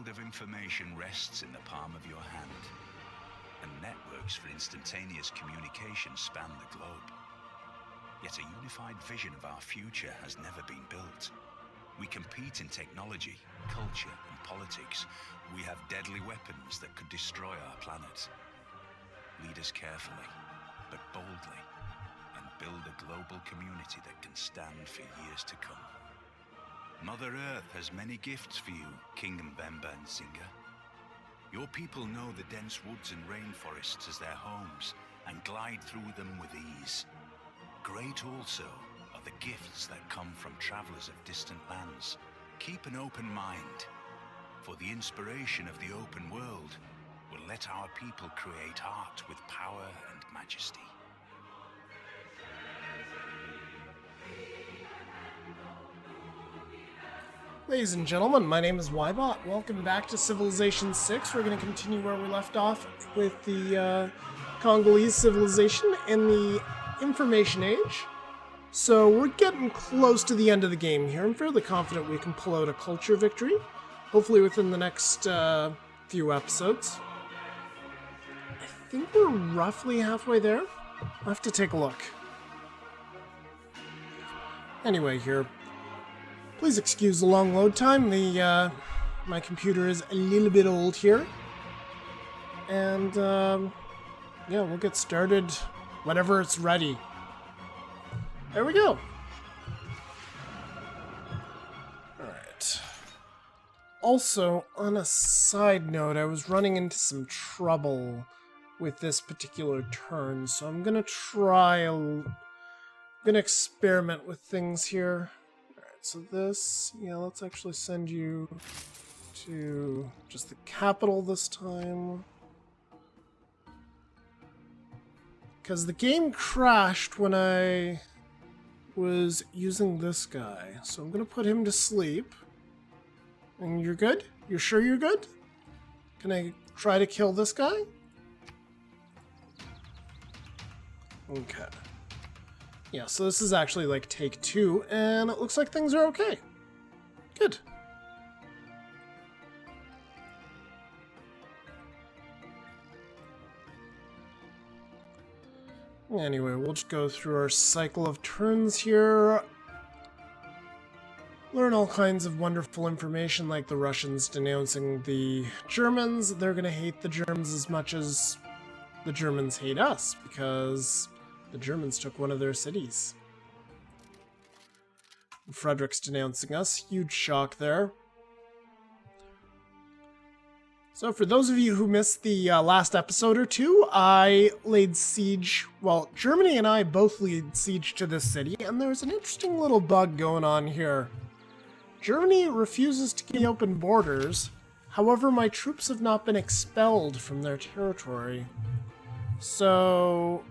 world of information rests in the palm of your hand, and networks for instantaneous communication span the globe. Yet a unified vision of our future has never been built. We compete in technology, culture, and politics. We have deadly weapons that could destroy our planet. Lead us carefully, but boldly, and build a global community that can stand for years to come. Mother Earth has many gifts for you, King Mbemba and Singa. Your people know the dense woods and rainforests as their homes, and glide through them with ease. Great also are the gifts that come from travelers of distant lands. Keep an open mind, for the inspiration of the open world will let our people create art with power and majesty. Ladies and gentlemen, my name is Ybot. Welcome back to Civilization 6. We're going to continue where we left off with the Congolese civilization in the Information Age. So we're getting close to the end of the game here. I'm fairly confident we can pull out a culture victory, hopefully within the next few episodes. I think we're roughly halfway there. I'll have to take a look. Anyway, here. Please excuse the long load time. My computer is a little bit old here. And, yeah, we'll get started whenever it's ready. There we go. Alright. Also, on a side note, I was running into some trouble with this particular turn, so I'm gonna experiment with things here. So this, yeah, let's actually send you to just the capital this time. Because the game crashed when I was using this guy. So I'm going to put him to sleep. And you're good? You're sure you're good? Can I try to kill this guy? Okay. Yeah, so this is actually like take 2, and it looks like things are okay. Good. Anyway, we'll just go through our cycle of turns here. Learn all kinds of wonderful information, like the Russians denouncing the Germans. They're gonna hate the Germans as much as the Germans hate us, because the Germans took one of their cities. Frederick's denouncing us. Huge shock there. So for those of you who missed the last episode or two, I laid siege... Well, Germany and I both laid siege to this city, and there's an interesting little bug going on here. Germany refuses to give me open borders. However, my troops have not been expelled from their territory. So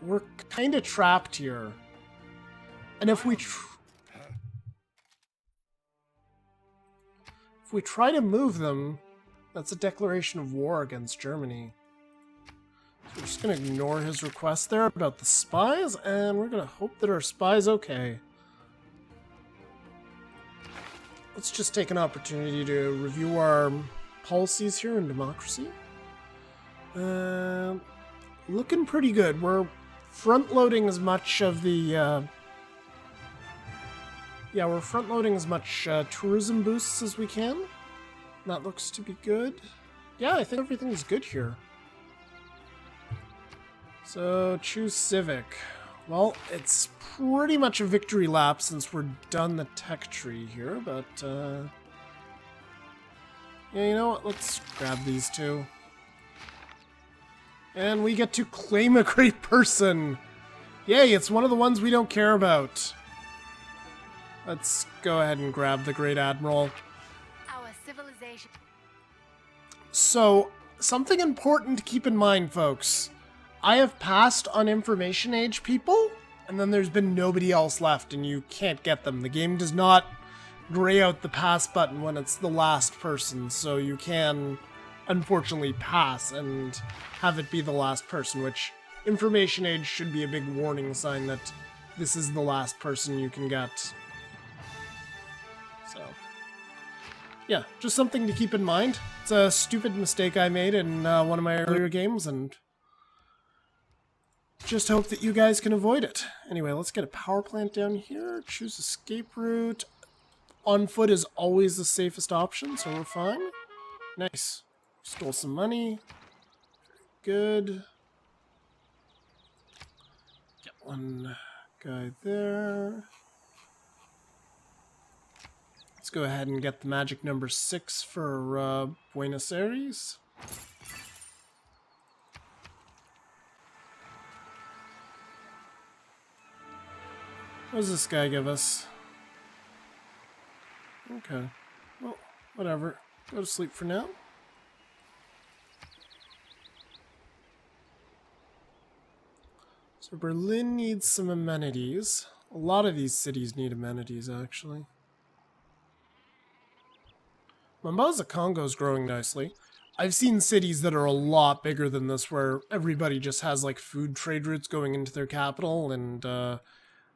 we're kind of trapped here. And if we try to move them, that's a declaration of war against Germany. So we're just going to ignore his request there about the spies, and we're going to hope that our spy's okay. Let's just take an opportunity to review our policies here in democracy. Looking pretty good. We're front-loading as much of the... Yeah, we're front-loading as much tourism boosts as we can. That looks to be good. Yeah, I think everything's good here. So, choose Civic. Well, it's pretty much a victory lap since we're done the tech tree here, but, yeah, you know what? Let's grab these two. And we get to claim a great person! Yay, it's one of the ones we don't care about. Let's go ahead and grab the Great Admiral. Our civilization. So, something important to keep in mind, folks. I have passed on Information Age people, and then there's been nobody else left, and you can't get them. The game does not gray out the pass button when it's the last person, so you can, unfortunately, pass and have it be the last person, which Information Age should be a big warning sign that this is the last person you can get. So, yeah, just something to keep in mind. It's a stupid mistake I made in one of my earlier games, and just hope that you guys can avoid it. Anyway, let's get a power plant down here. Choose escape route. On foot is always the safest option, so we're fine. Nice. Stole some money. Good. Get one guy there. Let's go ahead and get the magic number 6 for Buenos Aires. What does this guy give us? Okay. Well, whatever. Go to sleep for now. So Berlin needs some amenities. A lot of these cities need amenities, actually. Mombasa, Kongo is growing nicely. I've seen cities that are a lot bigger than this where everybody just has like food trade routes going into their capital, and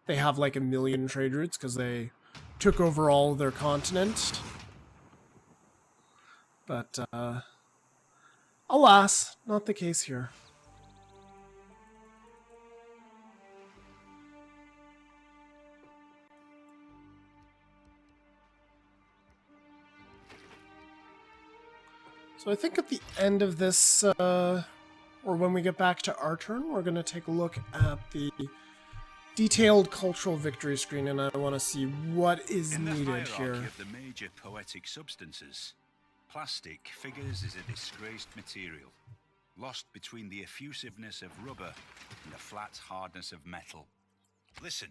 they have like 1 million trade routes because they took over all of their continent. But alas, not the case here. So I think at the end of this, or when we get back to our turn, we're going to take a look at the detailed cultural victory screen, and I want to see what is needed here. Of the major poetic substances, plastic figures as a disgraced material, lost between the effusiveness of rubber and the flat hardness of metal. Listen,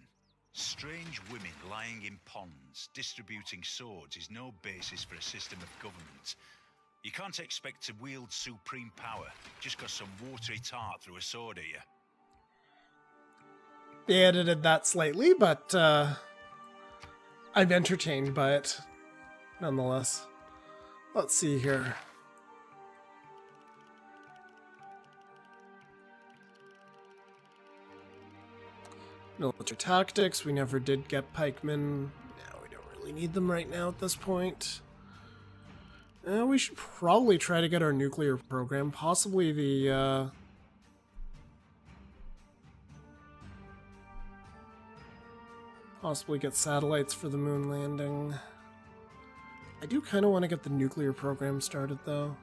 strange women lying in ponds distributing swords is no basis for a system of government. You can't expect to wield supreme power just because some watery tart threw a sword at you. They edited that slightly, but I'm entertained by it nonetheless. Let's see here. Military tactics, we never did get pikemen. No, we don't really need them right now at this point. We should probably try to get our nuclear program, possibly the possibly get satellites for the moon landing. I do kind of want to get the nuclear program started, though.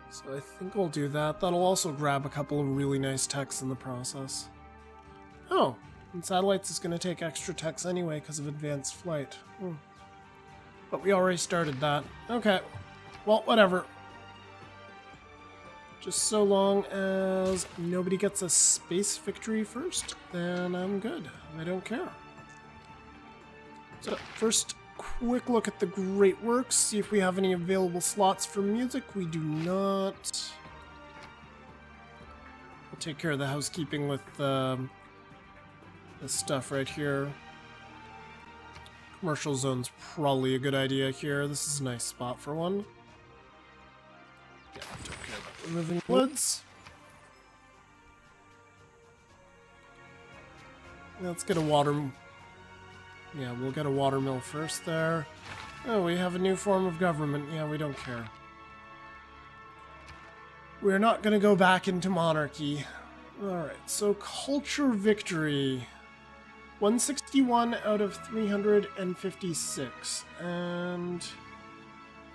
So I think we'll do that. That'll also grab a couple of really nice techs in the process. Oh, and satellites is going to take extra techs anyway because of advanced flight. But we already started that. Okay, well, whatever. Just so long as nobody gets a space victory first, then I'm good. I don't care. So first, quick look at the Great Works, see if we have any available slots for music. We do not. We'll take care of the housekeeping with this stuff right here. Commercial zone's probably a good idea here. This is a nice spot for one. Yeah, don't care about removing woods. Let's get a water. Yeah, we'll get a water mill first there. Oh, we have a new form of government. Yeah, we don't care. We're not going to go back into monarchy. Alright, so culture victory. 161 out of 356. And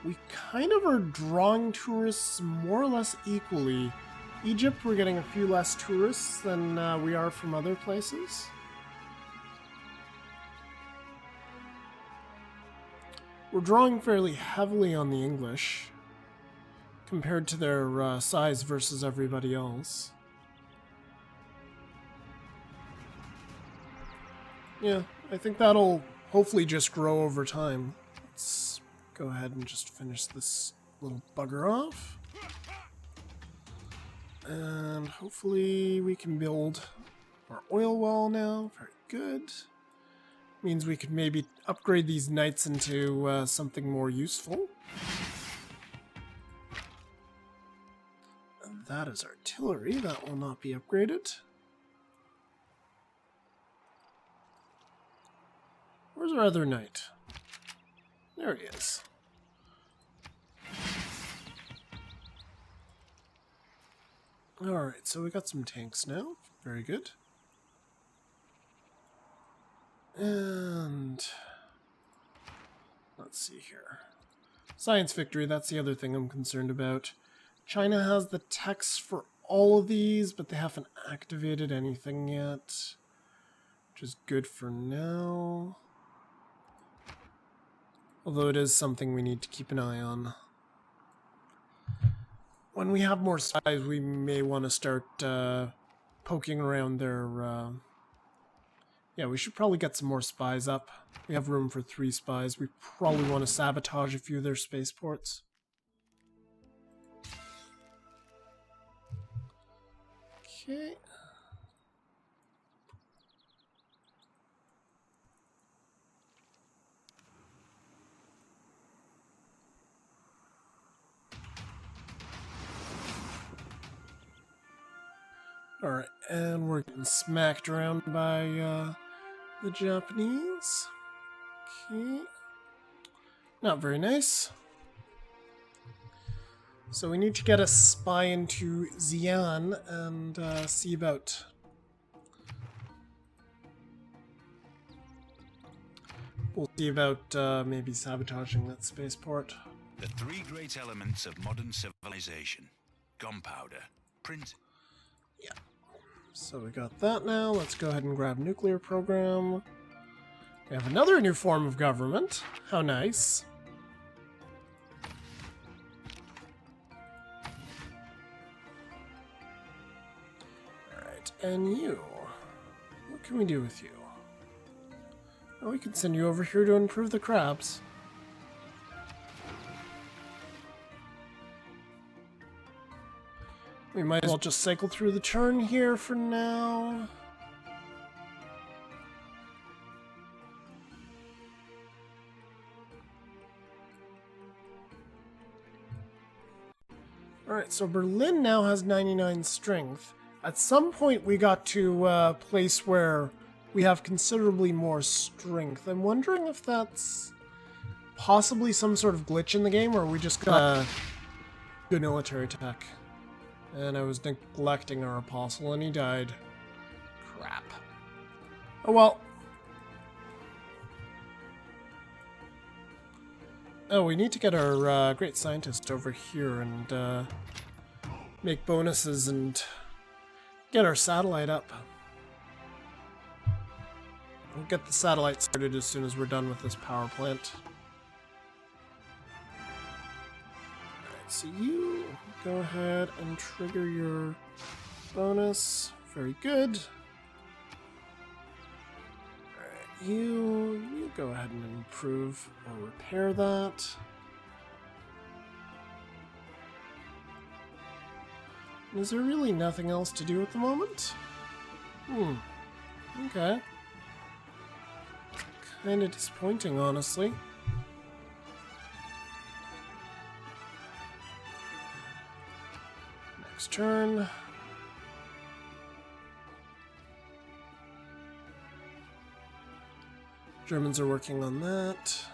we kind of are drawing tourists more or less equally. Egypt, we're getting a few less tourists than we are from other places. We're drawing fairly heavily on the English compared to their size versus everybody else. Yeah, I think that'll hopefully just grow over time. Let's go ahead and just finish this little bugger off. And hopefully we can build our oil well now. Very good. Means we could maybe upgrade these knights into something more useful. And that is artillery. That will not be upgraded. Where's our other knight? There he is. Alright, so we got some tanks now. Very good. And let's see here. Science victory, that's the other thing I'm concerned about. China has the text for all of these, but they haven't activated anything yet, which is good for now. Although it is something we need to keep an eye on. When we have more spies, we may want to start poking around their... Yeah, we should probably get some more spies up. We have room for 3 spies. We probably want to sabotage a few of their spaceports. Okay. Alright, and we're getting smacked around by the Japanese. Okay. Not very nice. So we need to get a spy into Xi'an and see about... We'll see about maybe sabotaging that spaceport. The 3 great elements of modern civilization. Gunpowder, print... Yeah. So we got that now. Let's go ahead and grab nuclear program. We have another new form of government. How nice. Alright, and you. What can we do with you? Oh, we can send you over here to improve the crabs. We might as well just cycle through the turn here for now. Alright, so Berlin now has 99 strength. At some point we got to a place where we have considerably more strength. I'm wondering if that's possibly some sort of glitch in the game, or we just got good military tech. And I was neglecting our apostle and he died. Crap. Oh well. Oh, we need to get our great scientist over here and make bonuses and get our satellite up. We'll get the satellite started as soon as we're done with this power plant. Alright, so you go ahead and trigger your bonus. Very good. Alright, you go ahead and improve or repair that. Is there really nothing else to do at the moment? Okay. Kinda disappointing, honestly. Next turn. Germans are working on that.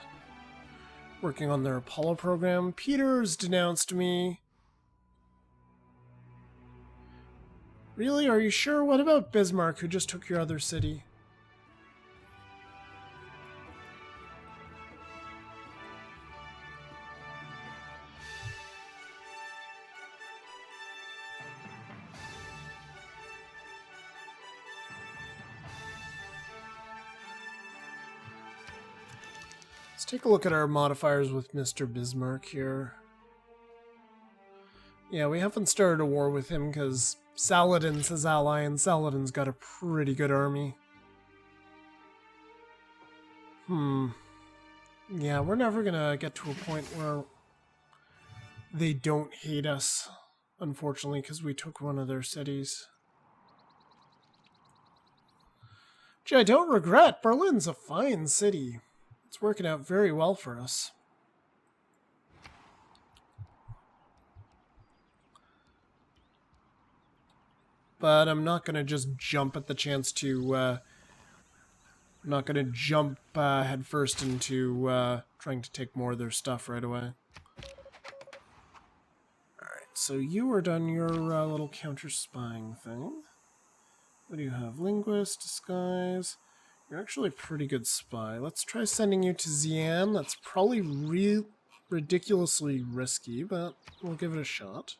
Working on their Apollo program. Peter's denounced me. Really? Are you sure? What about Bismarck, who just took your other city? Let's take a look at our modifiers with Mr. Bismarck here. Yeah, we haven't started a war with him because Saladin's his ally, and Saladin's got a pretty good army. Yeah, we're never gonna get to a point where they don't hate us, unfortunately, because we took one of their cities. Gee, I don't regret. Berlin's a fine city. It's working out very well for us. But I'm not going to just jump at the chance to I'm not going to jump headfirst into trying to take more of their stuff right away. Alright, so you are done your little counter-spying thing. What do you have? Linguist, disguise. You're actually a pretty good spy. Let's try sending you to Xi'an. That's probably ridiculously risky, but we'll give it a shot.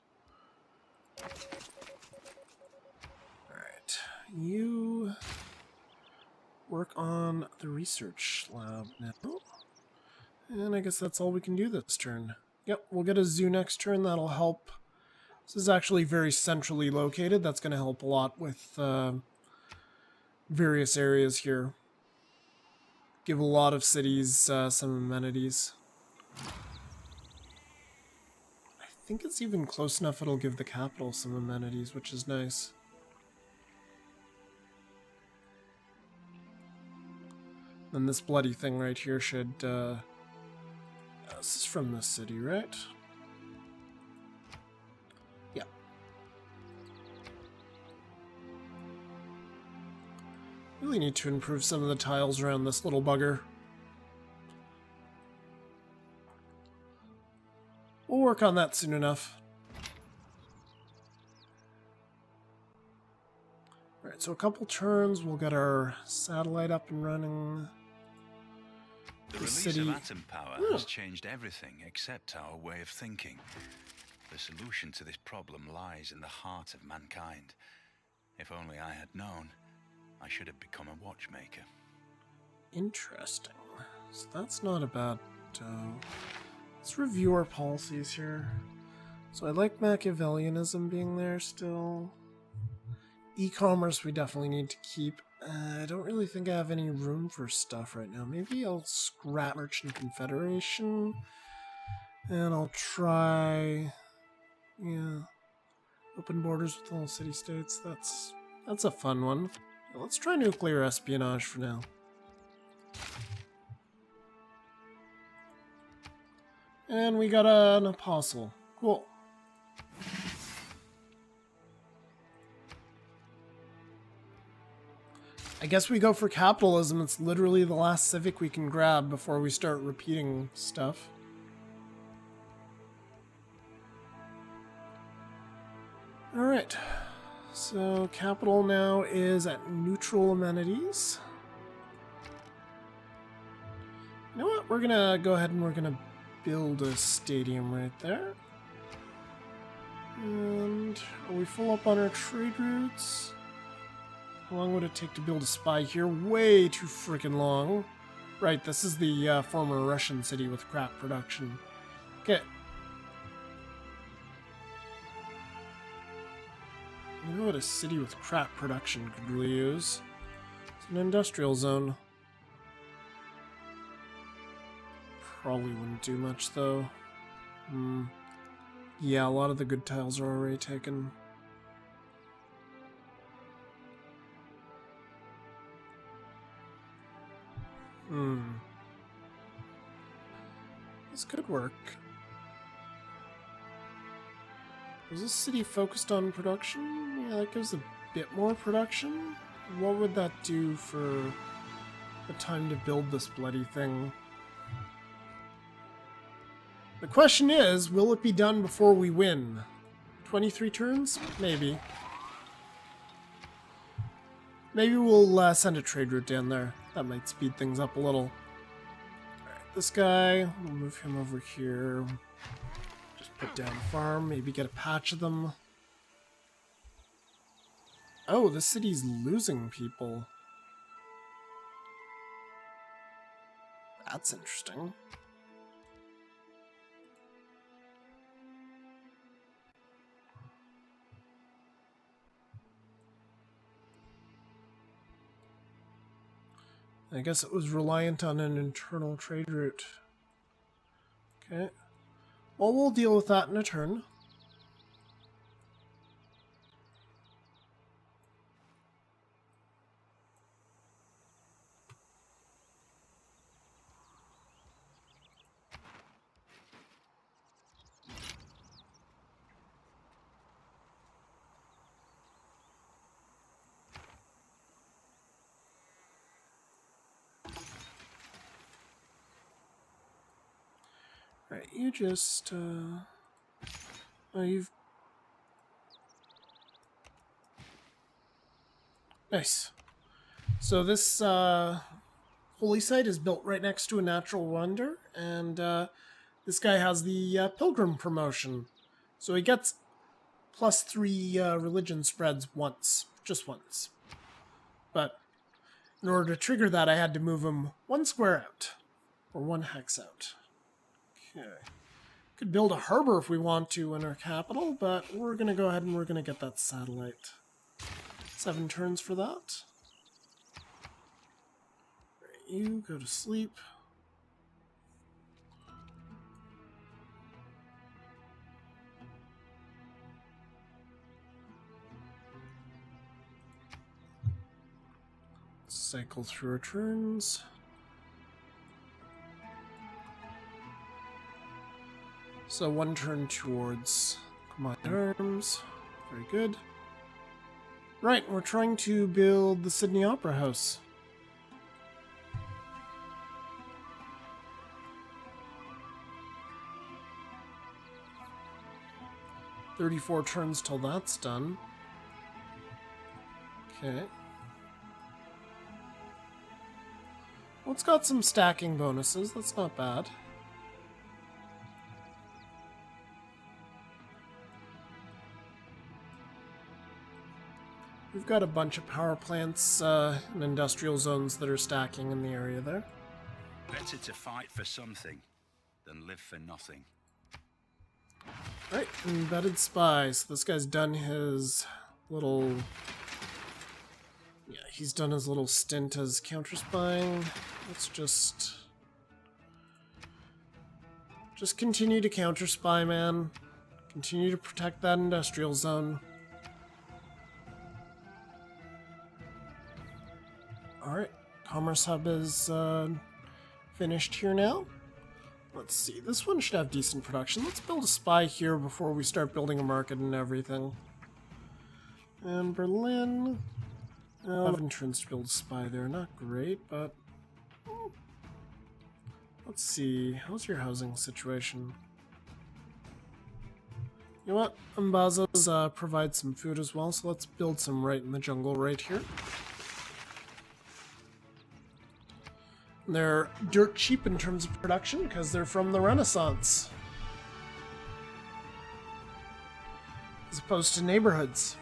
Alright, you work on the research lab now. And I guess that's all we can do this turn. Yep, we'll get a zoo next turn. That'll help. This is actually very centrally located. That's going to help a lot with various areas here. Give a lot of cities some amenities. I think it's even close enough it'll give the capital some amenities, which is nice. And this bloody thing right here should... this is from this city, right? Yeah. Really need to improve some of the tiles around this little bugger. We'll work on that soon enough. Alright, so a couple turns, we'll get our satellite up and running. The release of atom power has changed everything except our way of thinking. The solution to this problem lies in the heart of mankind. If only I had known, I should have become a watchmaker. Interesting. So that's not a bad... let's review our policies here. So I like Machiavellianism being there still. E-commerce we definitely need to keep. I don't really think I have any room for stuff right now. Maybe I'll scrap Merchant Confederation. And I'll try... yeah. Open borders with all city-states. That's a fun one. Let's try nuclear espionage for now. And we got an apostle. Cool. I guess we go for capitalism. It's literally the last civic we can grab before we start repeating stuff. Alright. So, capital now is at neutral amenities. You know what? We're gonna go ahead and we're gonna build a stadium right there. And are we full up on our trade routes? How long would it take to build a spy here? Way too freaking long. Right, this is the former Russian city with crap production. Okay. You know what a city with crap production could really use? It's an industrial zone. Probably wouldn't do much, though. Yeah, a lot of the good tiles are already taken. This could work. Was this city focused on production? Yeah, that gives a bit more production. What would that do for the time to build this bloody thing? The question is, will it be done before we win? 23 turns? Maybe. Maybe we'll send a trade route down there. That might speed things up a little. Alright, this guy, we'll move him over here. Just put down a farm, maybe get a patch of them. Oh, this city's losing people. That's interesting. I guess it was reliant on an internal trade route. Okay. Well, we'll deal with that in a turn. Right, you just, oh, you've... Nice. So this, holy site is built right next to a natural wonder, and, this guy has the, pilgrim promotion. So he gets +3, religion spreads once. Just once. But in order to trigger that, I had to move him 1 square out. Or 1 hex out. Okay. Could build a harbor if we want to in our capital, but we're going to go ahead and we're going to get that satellite. 7 turns for that. You go to sleep. Cycle through our turns. So 1 turn towards combined arms. Very good. Right, we're trying to build the Sydney Opera House. "34 turns till that's done." Okay. Well, it's got some stacking bonuses. That's not bad. We've got a bunch of power plants and industrial zones that are stacking in the area there. Better to fight for something than live for nothing. Right, embedded spy. So this guy's done his little... Yeah, he's done his little stint as counter-spying. Let's just continue to counter-spy, man. Continue to protect that industrial zone. Alright, Commerce Hub is finished here now. Let's see, this one should have decent production. Let's build a spy here before we start building a market and everything. And Berlin... 11 turns to build a spy there. Not great, but... Let's see, how's your housing situation? You know what? Ambaza's provide some food as well, so let's build some right in the jungle right here. They're dirt cheap in terms of production because they're from the Renaissance. As opposed to neighborhoods.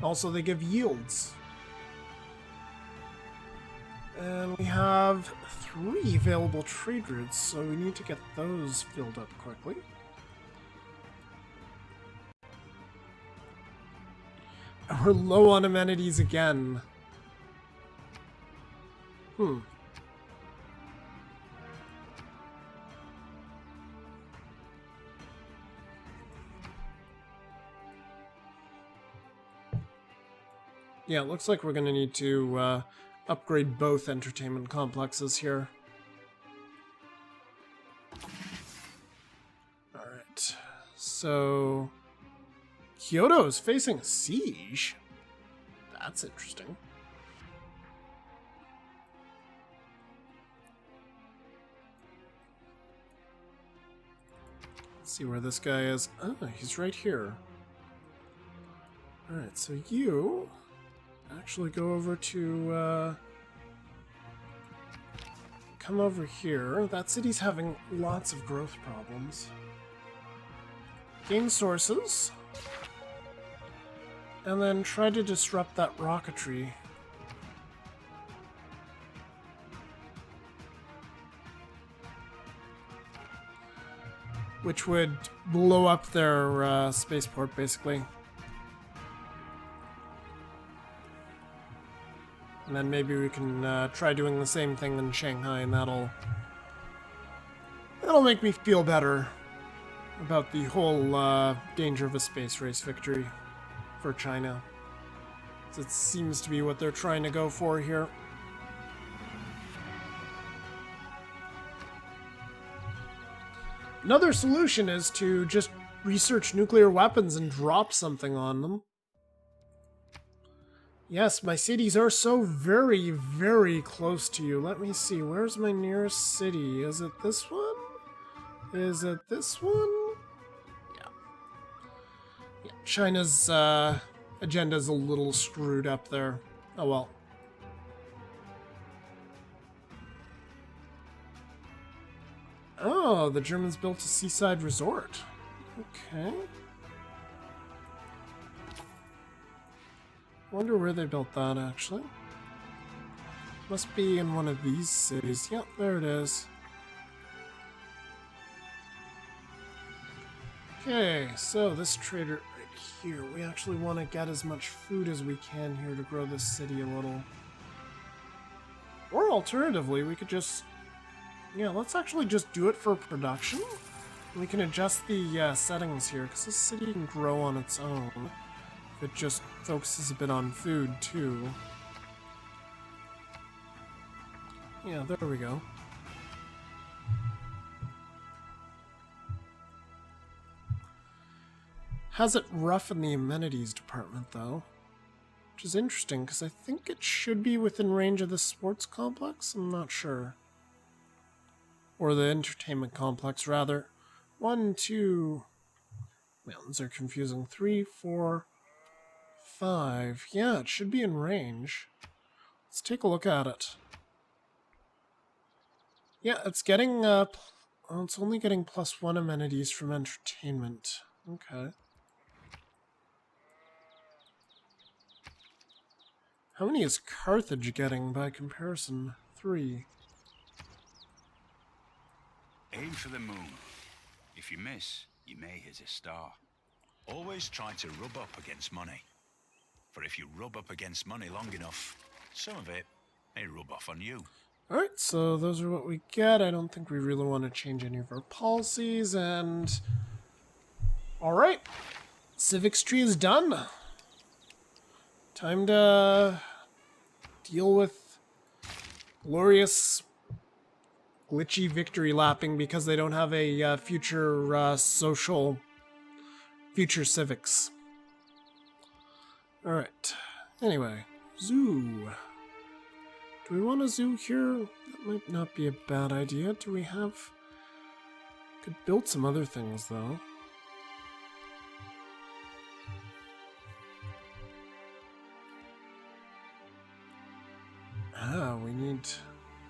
Also, they give yields. And we have 3 available trade routes, so we need to get those filled up quickly. And we're low on amenities again. Yeah, it looks like we're going to need to upgrade both entertainment complexes here. Alright, so... Kyoto is facing a siege? That's interesting. Let's see where this guy is. Oh, he's right here. Alright, so you... actually go over to, come over here. That city's having lots of growth problems. Gain sources. And then try to disrupt that rocketry. Which would blow up their spaceport, basically. And then maybe we can try doing the same thing in Shanghai, and that'll make me feel better about the whole danger of a space race victory for China. It seems to be what they're trying to go for here. Another solution is to just research nuclear weapons and drop something on them. Yes, my cities are so very, very close to you. Let me see, where's my nearest city? Is it this one? Is it this one? Yeah. Yeah. China's agenda's a little screwed up there. Oh well. Oh, the Germans built a seaside resort. Okay. Wonder where they built that, actually. Must be in one of these cities. Yep, there it is. Okay, so this trader right here, we actually want to get as much food as we can here to grow this city a little. Or alternatively, we could just... Yeah, let's actually just do it for production. We can adjust the settings here, because this city can grow on its own. If it just focuses a bit on food, too. Yeah, there we go. Has it rough in the amenities department, though. Which is interesting, because I think it should be within range of the sports complex. I'm not sure. Or the entertainment complex, rather. 1, 2... Mountains are confusing. 3, 4, 5. Yeah, it should be in range. Let's take a look at it. Yeah, it's getting... well, it's only getting +1 amenities from entertainment. Okay. How many is Carthage getting by comparison? 3. Aim for the moon. If you miss, you may hit a star. Always try to rub up against money. For if you rub up against money long enough, some of it may rub off on you. Alright, so those are what we get. I don't think we really want to change any of our policies, and... Alright. Civics tree is done. Time to deal with glorious glitchy victory lapping because they don't have a future social future civics. Alright. Anyway, zoo. Do we want a zoo here? That might not be a bad idea. Do we have... Could build some other things, though.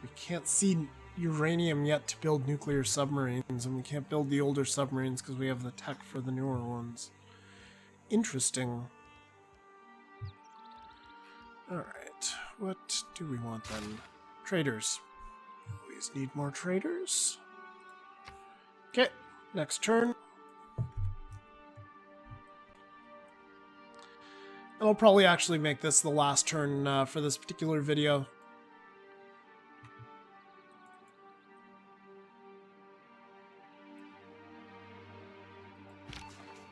We can't see uranium yet to build nuclear submarines, and we can't build the older submarines because we have the tech for the newer ones. Interesting. Alright, what do we want then? Traders. Always need more traders. Okay, next turn. And I'll probably actually make this the last turn for this particular video.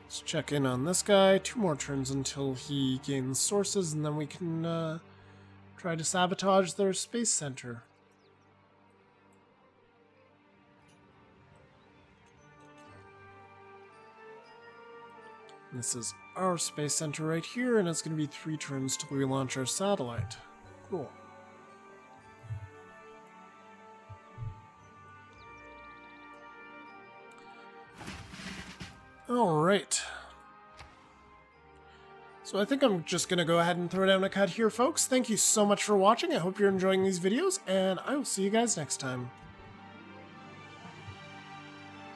Let's check in on this guy. 2 more turns until he gains sources, and then we can try to sabotage their space center. This is our space center right here, and it's going to be 3 turns till we launch our satellite. Cool. Alright. So I think I'm just going to go ahead and throw down a cut here, folks. Thank you so much for watching. I hope you're enjoying these videos, and I will see you guys next time.